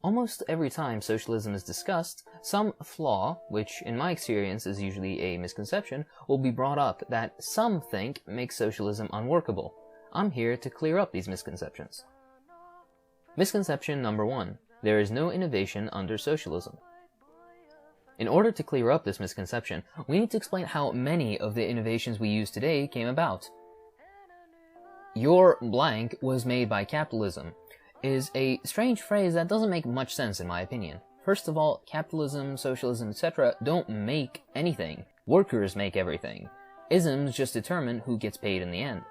Almost every time socialism is discussed, some flaw, which in my experience is usually a misconception, will be brought up that some think makes socialism unworkable. I'm here to clear up these misconceptions. Misconception number 1. There is no innovation under socialism. In order to clear up this misconception, we need to explain how many of the innovations we use today came about. Your blank was made by capitalism is a strange phrase that doesn't make much sense in my opinion. First of all, capitalism, socialism, etc. don't make anything. Workers make everything. Isms just determine who gets paid in the end.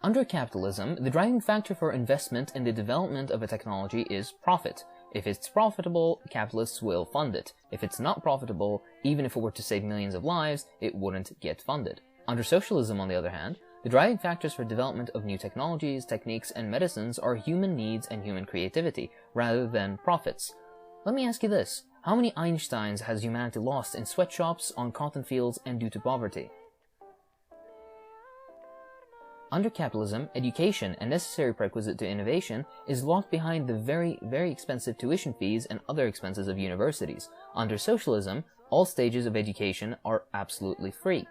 Under capitalism, the driving factor for investment in the development of a technology is profit. If it's profitable, capitalists will fund it. If it's not profitable, even if it were to save millions of lives, it wouldn't get funded. Under socialism, on the other hand, the driving factors for development of new technologies, techniques, and medicines are human needs and human creativity, rather than profits. Let me ask you this. How many Einsteins has humanity lost in sweatshops, on cotton fields, and due to poverty? Under capitalism, education, a necessary prerequisite to innovation, is locked behind the very, very expensive tuition fees and other expenses of universities. Under socialism, all stages of education are absolutely free.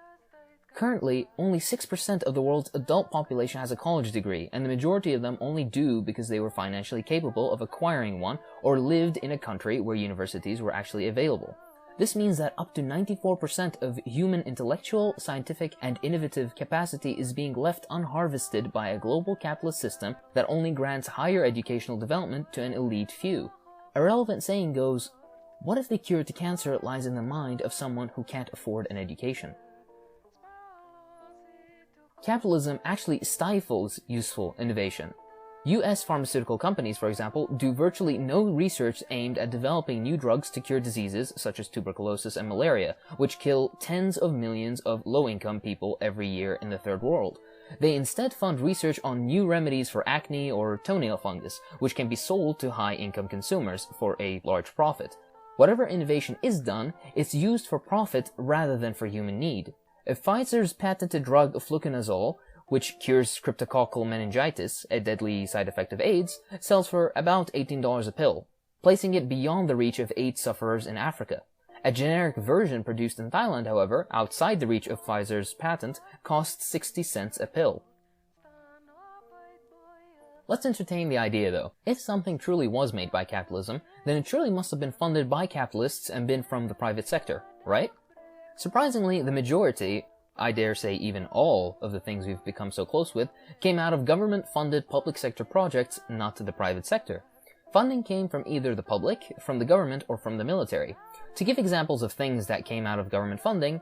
Currently, only 6% of the world's adult population has a college degree, and the majority of them only do because they were financially capable of acquiring one or lived in a country where universities were actually available. This means that up to 94% of human intellectual, scientific, and innovative capacity is being left unharvested by a global capitalist system that only grants higher educational development to an elite few. A relevant saying goes, "What if the cure to cancer lies in the mind of someone who can't afford an education?" Capitalism actually stifles useful innovation. US pharmaceutical companies, for example, do virtually no research aimed at developing new drugs to cure diseases such as tuberculosis and malaria, which kill tens of millions of low-income people every year in the Third World. They instead fund research on new remedies for acne or toenail fungus, which can be sold to high-income consumers for a large profit. Whatever innovation is done, it's used for profit rather than for human need. If Pfizer's patented drug fluconazole, which cures cryptococcal meningitis, a deadly side effect of AIDS, sells for about $18 a pill, placing it beyond the reach of AIDS sufferers in Africa. A generic version produced in Thailand, however, outside the reach of Pfizer's patent, costs 60 cents a pill. Let's entertain the idea though. If something truly was made by capitalism, then it surely must have been funded by capitalists and been from the private sector, right? Surprisingly, the majority, I dare say even all, of the things we've become so close with, came out of government-funded public sector projects, not the private sector. Funding came from either the public, from the government, or from the military. To give examples of things that came out of government funding,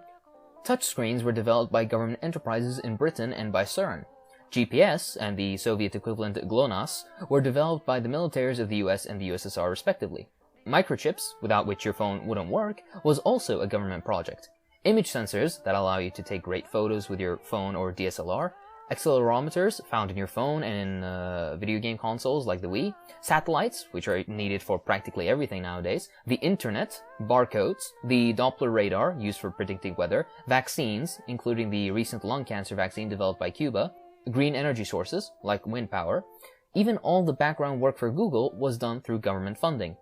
touchscreens were developed by government enterprises in Britain and by CERN. GPS, and the Soviet equivalent GLONASS, were developed by the militaries of the US and the USSR respectively. Microchips, without which your phone wouldn't work, was also a government project. Image sensors that allow you to take great photos with your phone or DSLR, accelerometers found in your phone and in video game consoles like the Wii, satellites, which are needed for practically everything nowadays, the internet, barcodes, the Doppler radar used for predicting weather, vaccines, including the recent lung cancer vaccine developed by Cuba, green energy sources like wind power. Even all the background work for Google was done through government funding.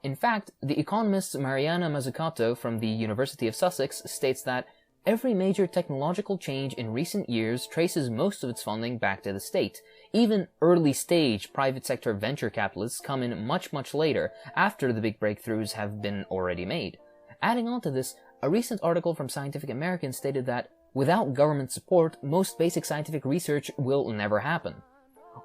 In fact, the economist Mariana Mazzucato from the University of Sussex states that every major technological change in recent years traces most of its funding back to the state. Even early-stage private sector venture capitalists come in much, much later, after the big breakthroughs have been already made. Adding on to this, a recent article from Scientific American stated that without government support, most basic scientific research will never happen.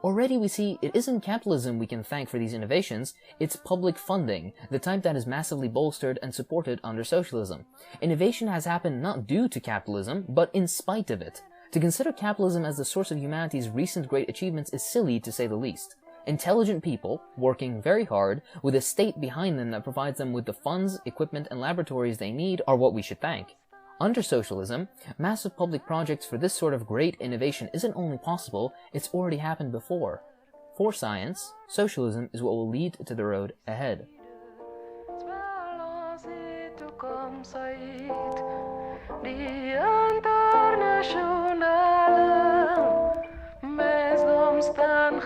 Already we see it isn't capitalism we can thank for these innovations, it's public funding, the type that is massively bolstered and supported under socialism. Innovation has happened not due to capitalism, but in spite of it. To consider capitalism as the source of humanity's recent great achievements is silly to say the least. Intelligent people, working very hard, with a state behind them that provides them with the funds, equipment, and laboratories they need are what we should thank. Under socialism, massive public projects for this sort of great innovation isn't only possible, it's already happened before. For science, socialism is what will lead to the road ahead. Di internasionale, mes noms tan